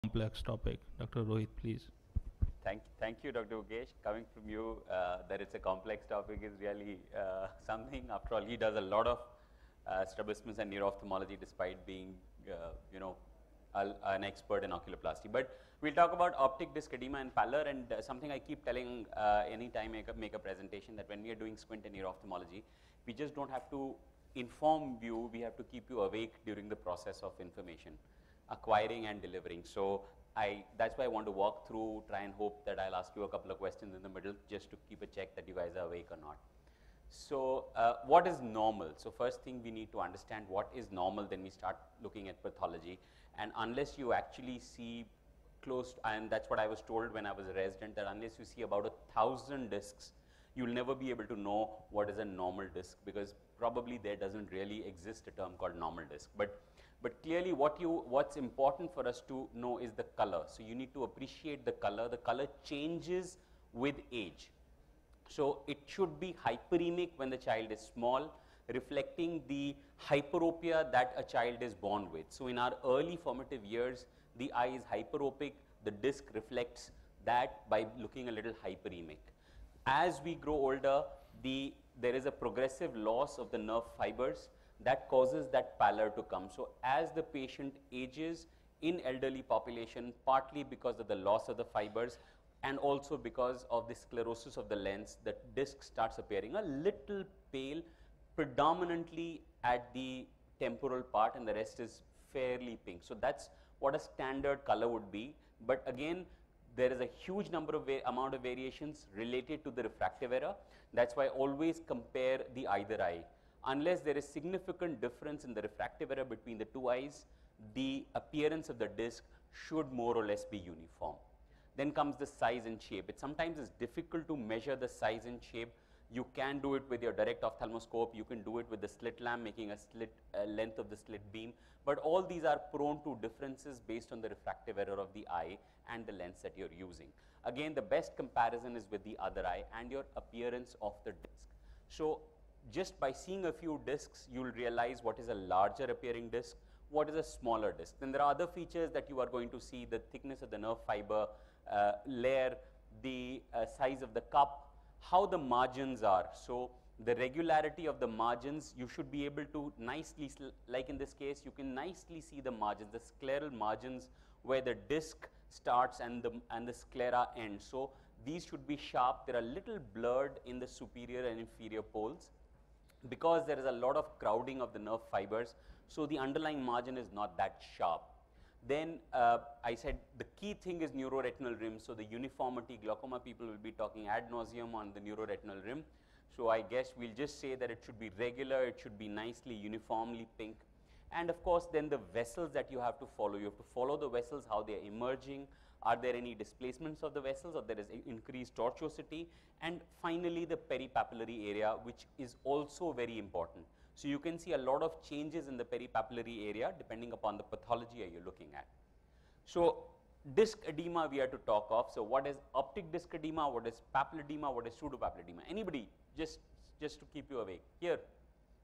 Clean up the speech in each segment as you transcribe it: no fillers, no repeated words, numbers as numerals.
Complex topic. Dr. Rohit, please. Thank you, Dr. Ugesh. Coming from you, that it's a complex topic is really something. After all, he does a lot of strabismus and neuro-ophthalmology despite being, an expert in oculoplasty. But we'll talk about optic disc edema and pallor, and something I keep telling anytime I make a presentation, that when we are doing squint and neuro-ophthalmology, we just don't have to inform you, we have to keep you awake during the process of information acquiring and delivering. So that's why I want to walk through, try and hope that I'll ask you a couple of questions in the middle just to keep a check that you guys are awake or not. So what is normal? So first thing we need to understand what is normal, then we start looking at pathology. And unless you actually see close, and that's what I was told when I was a resident, that unless you see about 1,000 discs, you'll never be able to know what is a normal disc, because probably there doesn't really exist a term called normal disc. But clearly what's important for us to know is the color. So you need to appreciate the color. The color changes with age. So it should be hyperemic when the child is small, reflecting the hyperopia that a child is born with. So in our early formative years, the eye is hyperopic, the disc reflects that by looking a little hyperemic. As we grow older, there is a progressive loss of the nerve fibers that causes that pallor to come. So as the patient ages in elderly population, partly because of the loss of the fibers and also because of the sclerosis of the lens, the disc starts appearing a little pale, predominantly at the temporal part, and the rest is fairly pink. So that's what a standard color would be. But again, there is a huge amount of variations related to the refractive error. That's why always compare the either eye. Unless there is significant difference in the refractive error between the two eyes, the appearance of the disc should more or less be uniform. Then comes the size and shape. It sometimes is difficult to measure the size and shape. You can do it with your direct ophthalmoscope. You can do it with the slit lamp, making a slit length of the slit beam. But all these are prone to differences based on the refractive error of the eye and the lens that you're using. Again, the best comparison is with the other eye and your appearance of the disc. So just by seeing a few discs, you'll realize what is a larger appearing disc, what is a smaller disc. Then there are other features that you are going to see: the thickness of the nerve fiber layer, the size of the cup, how the margins are. So the regularity of the margins, you should be able to nicely, like in this case, you can nicely see the margins, the scleral margins where the disc starts and the sclera ends. So these should be sharp. They are a little blurred in the superior and inferior poles, because there is a lot of crowding of the nerve fibers, so the underlying margin is not that sharp. Then I said the key thing is neuroretinal rim, so the uniformity. Glaucoma people will be talking ad nauseum on the neuroretinal rim. So I guess we'll just say that it should be regular, it should be nicely uniformly pink. And of course, then the vessels that you have to follow. You have to follow the vessels, how they are emerging. Are there any displacements of the vessels, or there is increased tortuosity? And finally, the peripapillary area, which is also very important. So you can see a lot of changes in the peripapillary area depending upon the pathology you're looking at. So disc edema we have to talk of. So what is optic disc edema, what is papilloedema, what is pseudopapilloedema? Anybody, just to keep you awake. Here,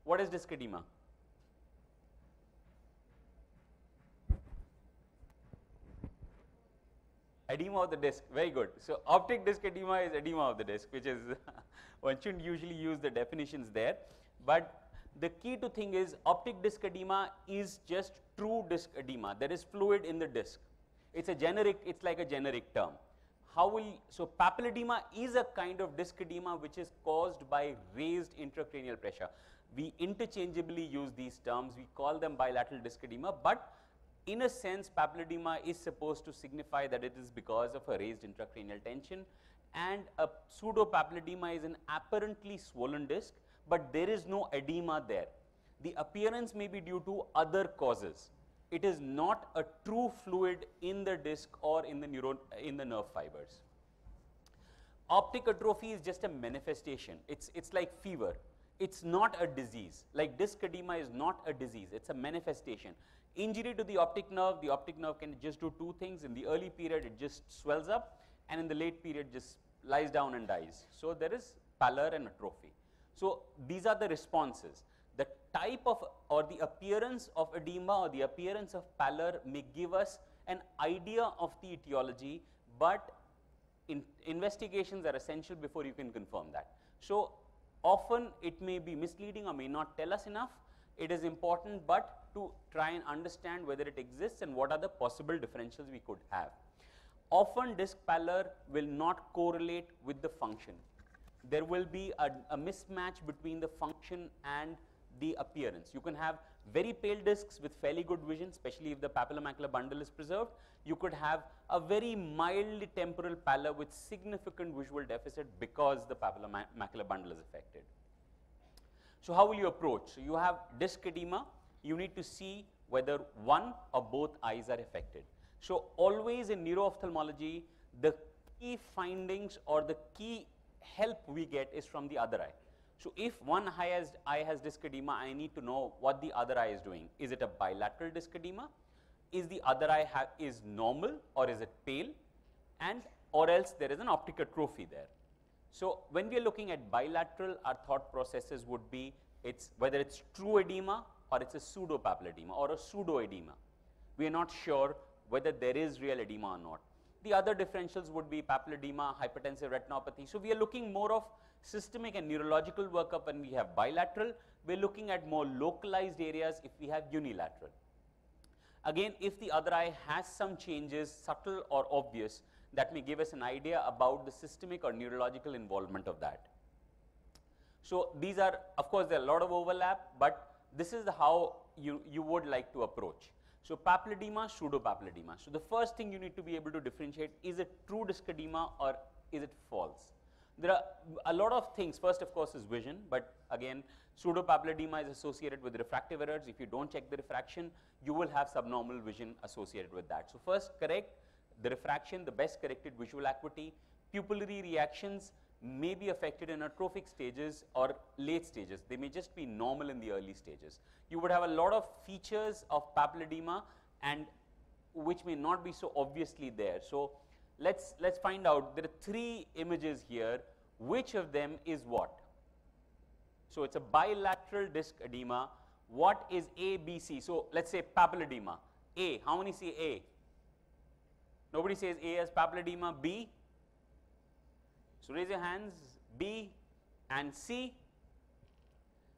what is disc edema? Edema of the disc, very good. So optic disc edema is edema of the disc, which is, one shouldn't usually use the definitions there. But the key to thing is optic disc edema is just true disc edema. There is fluid in the disc. It's like a generic term. So papilloedema is a kind of disc edema which is caused by raised intracranial pressure. We interchangeably use these terms. We call them bilateral disc edema, but in a sense, papilloedema is supposed to signify that it is because of a raised intracranial tension, and a pseudopapilloedema is an apparently swollen disc, but there is no edema there. The appearance may be due to other causes. It is not a true fluid in the disc or in the nerve fibers. Optic atrophy is just a manifestation. It's like fever. It's not a disease. Like disc edema is not a disease. It's a manifestation. Injury to the optic nerve can just do two things. In the early period, it just swells up, and in the late period, just lies down and dies. So there is pallor and atrophy. So these are the responses. The type of or the appearance of edema or the appearance of pallor may give us an idea of the etiology, but investigations are essential before you can confirm that. So often it may be misleading or may not tell us enough. It is important, but to try and understand whether it exists and what are the possible differentials we could have. Often disc pallor will not correlate with the function. There will be a mismatch between the function and the appearance. You can have very pale discs with fairly good vision, especially if the papillomacular bundle is preserved. You could have a very mildly temporal pallor with significant visual deficit because the papillomacular bundle is affected. So how will you approach? So you have disc edema. You need to see whether one or both eyes are affected. So always in neuro-ophthalmology, the key findings or the key help we get is from the other eye. So if one eye has disc edema, I need to know what the other eye is doing. Is it a bilateral disc edema? Is the other eye is normal, or is it pale? And or else there is an optic atrophy there. So when we are looking at bilateral, our thought processes would be whether it's true edema or it's a pseudo papilloedema or a pseudo edema. We are not sure whether there is real edema or not. The other differentials would be papilloedema, hypertensive retinopathy. So we are looking more of systemic and neurological workup when we have bilateral. We're looking at more localized areas if we have unilateral. Again, if the other eye has some changes, subtle or obvious, that may give us an idea about the systemic or neurological involvement of that. So these are, of course, there are a lot of overlap, but this is how you would like to approach. So papilloedema, pseudo papilloedema. So the first thing you need to be able to differentiate, is it true disc edema or is it false? There are a lot of things. First, of course, is vision, but again, pseudo papilloedema is associated with refractive errors. If you don't check the refraction, you will have subnormal vision associated with that. So first, correct the refraction, the best corrected visual acuity. Pupillary reactions may be affected in atrophic stages or late stages. They may just be normal in the early stages. You would have a lot of features of papilloedema and which may not be so obviously there. So let's find out. There are 3 images here. Which of them is what? So it's a bilateral disc edema. What is A, B, C? So let's say papilloedema. A, how many say A? Nobody says A as papilloedema. B? So raise your hands. B and C.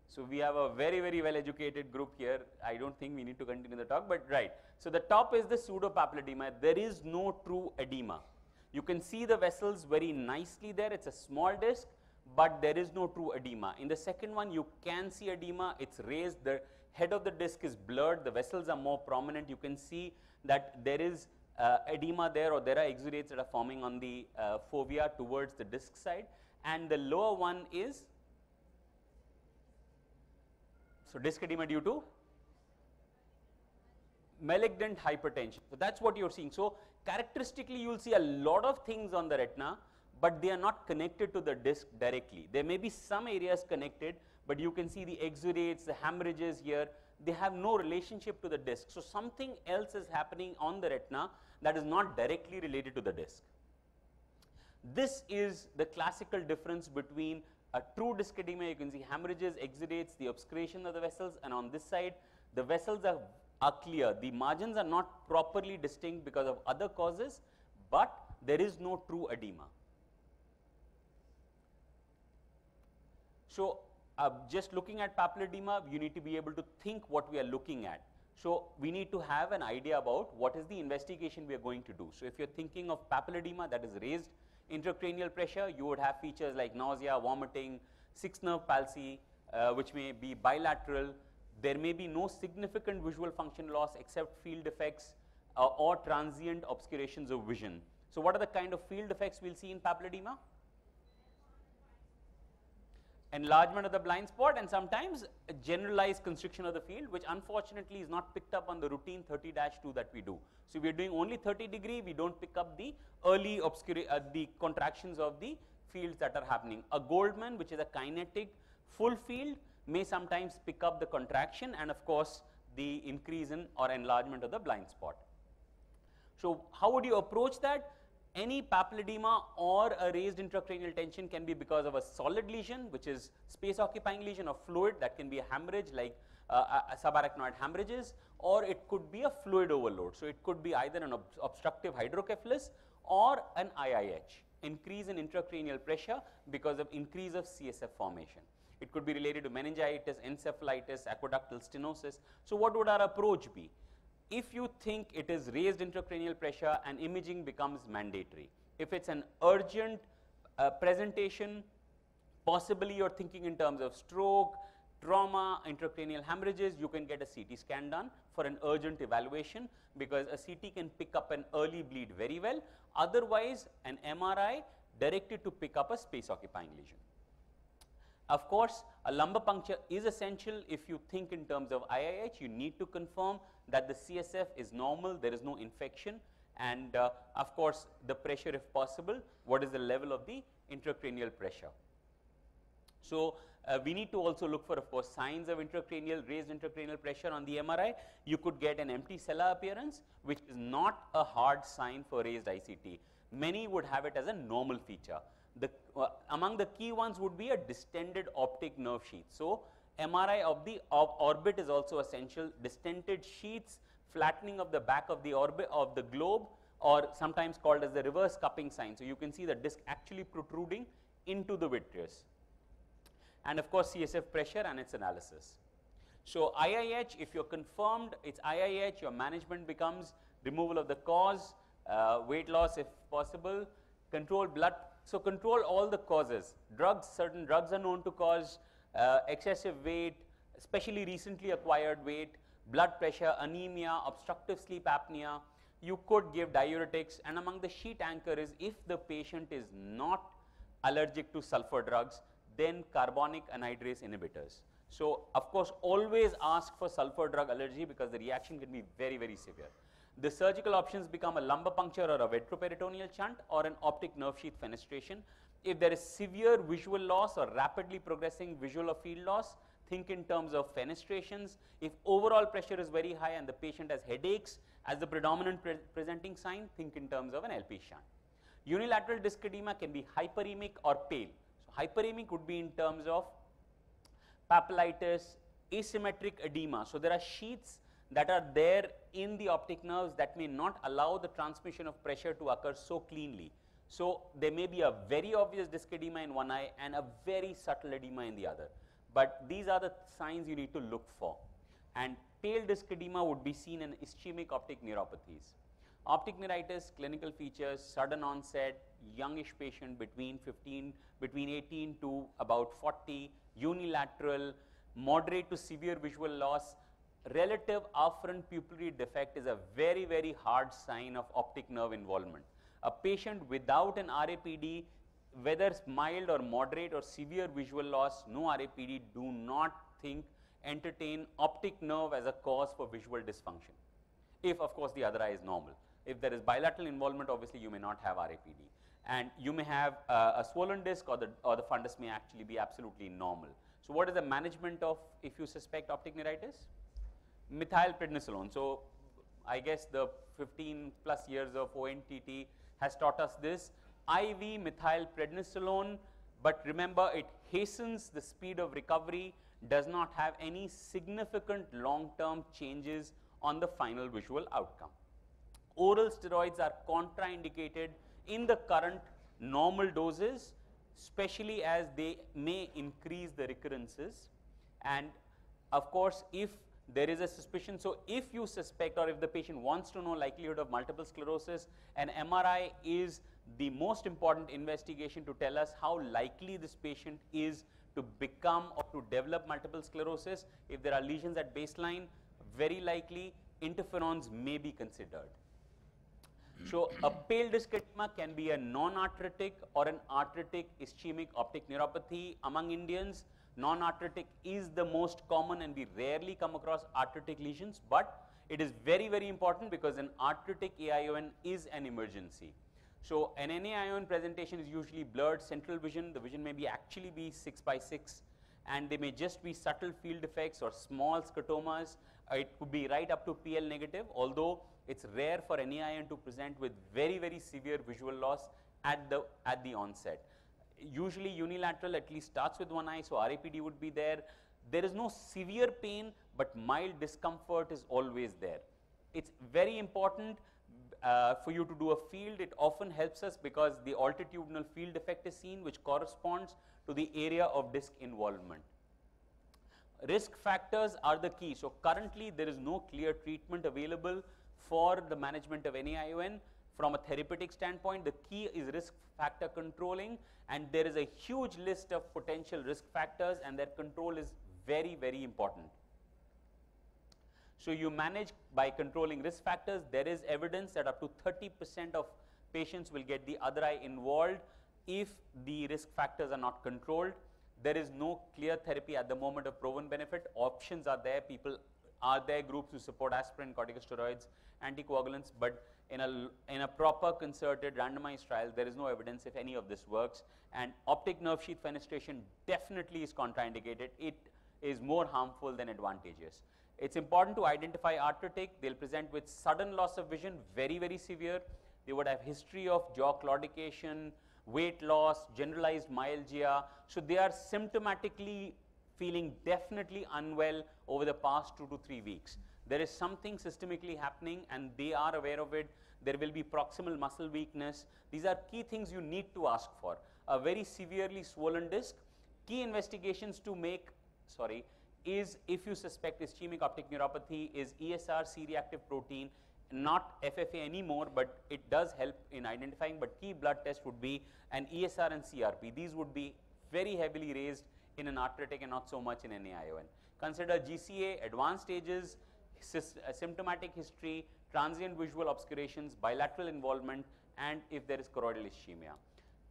So we have a very, very well educated group here. I don't think we need to continue the talk, but right. So the top is the pseudo papilloedema. There is no true edema. You can see the vessels very nicely there. It's a small disc, but there is no true edema. In the second one, you can see edema. It's raised. The head of the disc is blurred. The vessels are more prominent. You can see that there is edema there, or there are exudates that are forming on the fovea towards the disc side. And the lower one is, so disc edema due to malignant hypertension. So that's what you're seeing. So characteristically, you will see a lot of things on the retina, but they are not connected to the disc directly. There may be some areas connected, but you can see the exudates, the hemorrhages here. They have no relationship to the disc. So something else is happening on the retina that is not directly related to the disc. This is the classical difference between a true disc edema. You can see hemorrhages, exudates, the obscuration of the vessels, and on this side, the vessels are clear. The margins are not properly distinct because of other causes, but there is no true edema. So just looking at papilloedema, you need to be able to think what we are looking at. So we need to have an idea about what is the investigation we are going to do. So if you're thinking of papilloedema, that is raised intracranial pressure, you would have features like nausea, vomiting, 6th nerve palsy, which may be bilateral. There may be no significant visual function loss except field effects or transient obscurations of vision. So what are the kind of field effects we'll see in papilloedema? Enlargement of the blind spot, and sometimes a generalized constriction of the field, which unfortunately is not picked up on the routine 30-2 that we do. So we are doing only 30°, we don't pick up the early the contractions of the fields that are happening. A Goldman, which is a kinetic full field, may sometimes pick up the contraction and of course the increase in or enlargement of the blind spot. So how would you approach that? Any papilloedema or a raised intracranial tension can be because of a solid lesion, which is space occupying lesion, or fluid that can be a hemorrhage like subarachnoid hemorrhages, or it could be a fluid overload. So, it could be either an obstructive hydrocephalus or an IIH, increase in intracranial pressure because of increase of CSF formation. It could be related to meningitis, encephalitis, aqueductal stenosis. So, what would our approach be? If you think it is raised intracranial pressure, and imaging becomes mandatory. If it's an urgent presentation, possibly you're thinking in terms of stroke, trauma, intracranial hemorrhages, you can get a CT scan done for an urgent evaluation, because a CT can pick up an early bleed very well. Otherwise, an MRI directed to pick up a space occupying lesion. Of course, a lumbar puncture is essential. If you think in terms of IIH, you need to confirm that the CSF is normal, there is no infection, and of course, the pressure if possible, what is the level of the intracranial pressure. So, we need to also look for, of course, signs of raised intracranial pressure on the MRI. You could get an empty sella appearance, which is not a hard sign for raised ICT. Many would have it as a normal feature. Among the key ones would be a distended optic nerve sheath. So, MRI of the orbit is also essential. Distended sheaths, flattening of the back of the orbit of the globe, or sometimes called as the reverse cupping sign. So, you can see the disc actually protruding into the vitreous. And of course, CSF pressure and its analysis. So, IIH, if you're confirmed it's IIH, your management becomes removal of the cause, weight loss if possible, control blood. So, control all the causes. Drugs, certain drugs are known to cause excessive weight, especially recently acquired weight, blood pressure, anemia, obstructive sleep apnea. You could give diuretics, and among the sheet anchor is if the patient is not allergic to sulfur drugs, then carbonic anhydrase inhibitors. So, of course, always ask for sulfur drug allergy, because the reaction can be very, very severe. The surgical options become a lumbar puncture or a retroperitoneal shunt or an optic nerve sheath fenestration. If there is severe visual loss or rapidly progressing visual or field loss, think in terms of fenestrations. If overall pressure is very high and the patient has headaches as the predominant presenting sign, think in terms of an LP shunt. Unilateral disc edema can be hyperemic or pale. So, hyperemic would be in terms of papillitis, asymmetric edema. So, there are sheaths that are there in the optic nerves that may not allow the transmission of pressure to occur so cleanly. So, there may be a very obvious disc edema in one eye and a very subtle edema in the other, but these are the signs you need to look for. And pale disc edema would be seen in ischemic optic neuropathies. Optic neuritis, clinical features, sudden onset, youngish patient between 18 to about 40, unilateral, moderate to severe visual loss. Relative afferent pupillary defect is a very, very hard sign of optic nerve involvement. A patient without an RAPD, whether mild or moderate or severe visual loss, no RAPD, do not entertain optic nerve as a cause for visual dysfunction, if of course the other eye is normal. If there is bilateral involvement, obviously you may not have RAPD, and you may have a swollen disc, or the fundus may actually be absolutely normal. So, what is the management of if you suspect optic neuritis? Methylprednisolone. So, I guess the 15 plus years of ONTT has taught us this. IV methylprednisolone, but remember, it hastens the speed of recovery, does not have any significant long-term changes on the final visual outcome. Oral steroids are contraindicated in the current normal doses, especially as they may increase the recurrences. And of course, if there is a suspicion, so if you suspect, or if the patient wants to know likelihood of multiple sclerosis, an MRI is the most important investigation to tell us how likely this patient is to become or to develop multiple sclerosis. If there are lesions at baseline, very likely interferons may be considered. So, a pale disc edema can be a non-arthritic or an arthritic ischemic optic neuropathy. Among Indians, non-arthritic is the most common, and we rarely come across arthritic lesions, but it is very, very important because an arthritic AION is an emergency. So, an NAION presentation is usually blurred central vision. The vision may be actually be 6/6, and they may just be subtle field effects or small scotomas. It could be right up to PL negative, although it's rare for NAION to present with very, very severe visual loss at the onset. Usually unilateral at least starts with one eye, so RAPD would be there. There is no severe pain, but mild discomfort is always there. It's very important for you to do a field. It often helps us because the altitudinal field effect is seen, which corresponds to the area of disc involvement. Risk factors are the key. So currently there is no clear treatment available for the management of NAION. From a therapeutic standpoint, the key is risk factor controlling, and there is a huge list of potential risk factors, and their control is very, very important. So you manage by controlling risk factors. There is evidence that up to 30% of patients will get the other eye involved if the risk factors are not controlled. There is no clear therapy at the moment of proven benefit. Options are there. People are there, groups who support aspirin, corticosteroids, anticoagulants, but in a proper concerted randomized trial, there is no evidence if any of this works. And optic nerve sheath fenestration definitely is contraindicated. It is more harmful than advantageous. It's important to identify arthritic. They'll present with sudden loss of vision, very, very severe. They would have history of jaw claudication, weight loss, generalized myalgia. So they are symptomatically feeling definitely unwell over the past 2 to 3 weeks. There is something systemically happening and they are aware of it. There will be proximal muscle weakness. These are key things you need to ask for. A very severely swollen disc. Key investigations to make, is if you suspect ischemic optic neuropathy, is ESR, C-reactive protein, not FFA anymore, but it does help in identifying, but key blood test would be an ESR and CRP. These would be very heavily raised in an arthritic and not so much in NAION. Consider GCA, advanced stages, symptomatic history, transient visual obscurations, bilateral involvement, and if there is choroidal ischemia.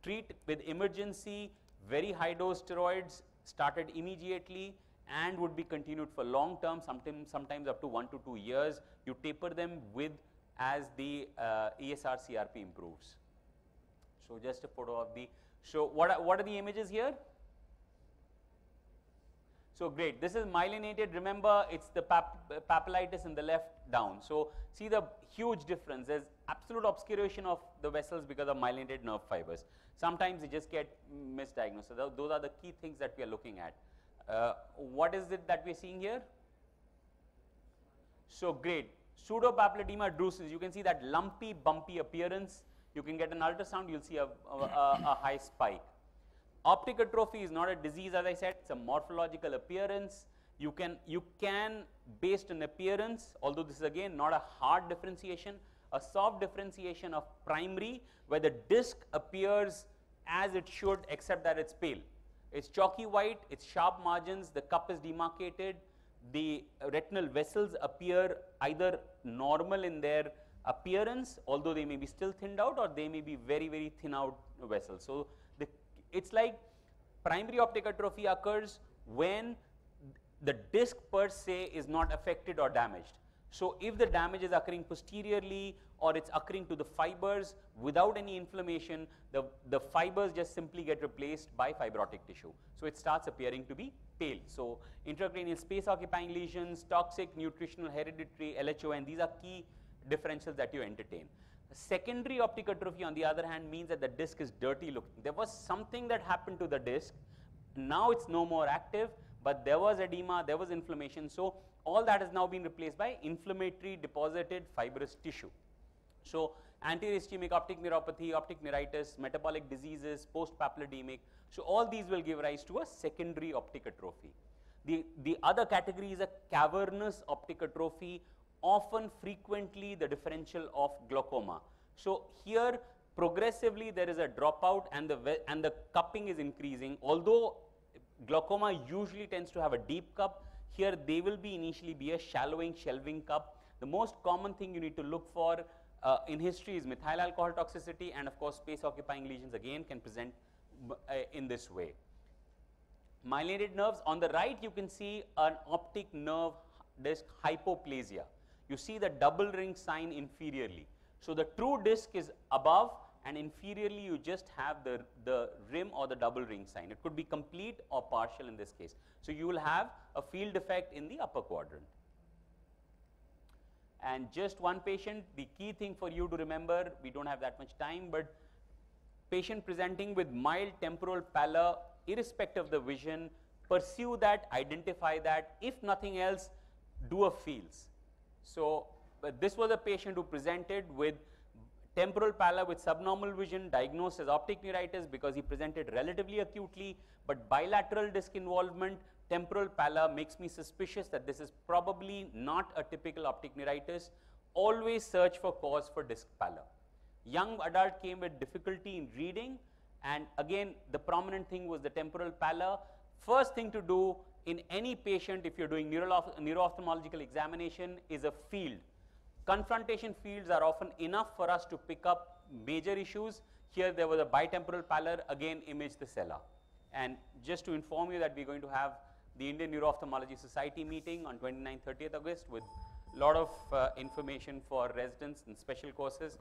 Treat with emergency, very high dose steroids started immediately and would be continued for long term, sometimes up to 1 to 2 years. You taper them with as the ESR CRP improves. So just a photo of the, so what are the images here? So great, this is myelinated. Remember, it's the papillitis in the left down. So see the huge difference. There's absolute obscuration of the vessels because of myelinated nerve fibers. Sometimes they just get misdiagnosed. So those are the key things that we are looking at. What is it that we're seeing here? So great, pseudo-papilloedema drusen. You can see that lumpy, bumpy appearance. You can get an ultrasound, you'll see a high spike. Optic atrophy is not a disease, as I said, it's a morphological appearance. You can, based on appearance, although this is again not a hard differentiation, a soft differentiation of primary, where the disc appears as it should, except that it's pale. It's chalky white, it's sharp margins, the cup is demarcated, the retinal vessels appear either normal in their appearance, although they may be still thinned out, or they may be very, very thin out vessels. So it's like primary optic atrophy occurs when the disc per se is not affected or damaged. So if the damage is occurring posteriorly or it's occurring to the fibers without any inflammation, the fibers just simply get replaced by fibrotic tissue. So it starts appearing to be pale. So intracranial space occupying lesions, toxic, nutritional, hereditary, LHON, these are key differentials that you entertain. Secondary optic atrophy, on the other hand, means that the disc is dirty looking. There was something that happened to the disc. Now it's no more active, but there was edema, there was inflammation. So all that has now been replaced by inflammatory deposited fibrous tissue. So anterior ischemic optic neuropathy, optic neuritis, metabolic diseases, post-papilloedemic. So all these will give rise to a secondary optic atrophy. The other category is a cavernous optic atrophy, often frequently the differential of glaucoma. So here progressively there is a dropout and the cupping is increasing. Although glaucoma usually tends to have a deep cup, here they will be initially be a shallowing, shelving cup. The most common thing you need to look for in history is methyl alcohol toxicity, and of course space occupying lesions again can present in this way. Myelinated nerves, on the right you can see an optic nerve disc hypoplasia. You see the double ring sign inferiorly. So the true disc is above, and inferiorly you just have the rim or the double ring sign. It could be complete or partial in this case. So you will have a field effect in the upper quadrant. And just one patient, the key thing for you to remember, we don't have that much time, but patient presenting with mild temporal pallor, irrespective of the vision, pursue that, identify that. If nothing else, do a fields. So this was a patient who presented with temporal pallor with subnormal vision, diagnosed as optic neuritis because he presented relatively acutely, but bilateral disc involvement, temporal pallor makes me suspicious that this is probably not a typical optic neuritis. Always search for cause for disc pallor. Young adult came with difficulty in reading, and again the prominent thing was the temporal pallor. First thing to do in any patient if you're doing neuro-ophthalmological examination is a field. Confrontation fields are often enough for us to pick up major issues. Here there was a bitemporal pallor, again image the sella. And just to inform you that we're going to have the Indian Neuro-Ophthalmology Society meeting on 29th, 30th August with a lot of information for residents and special courses.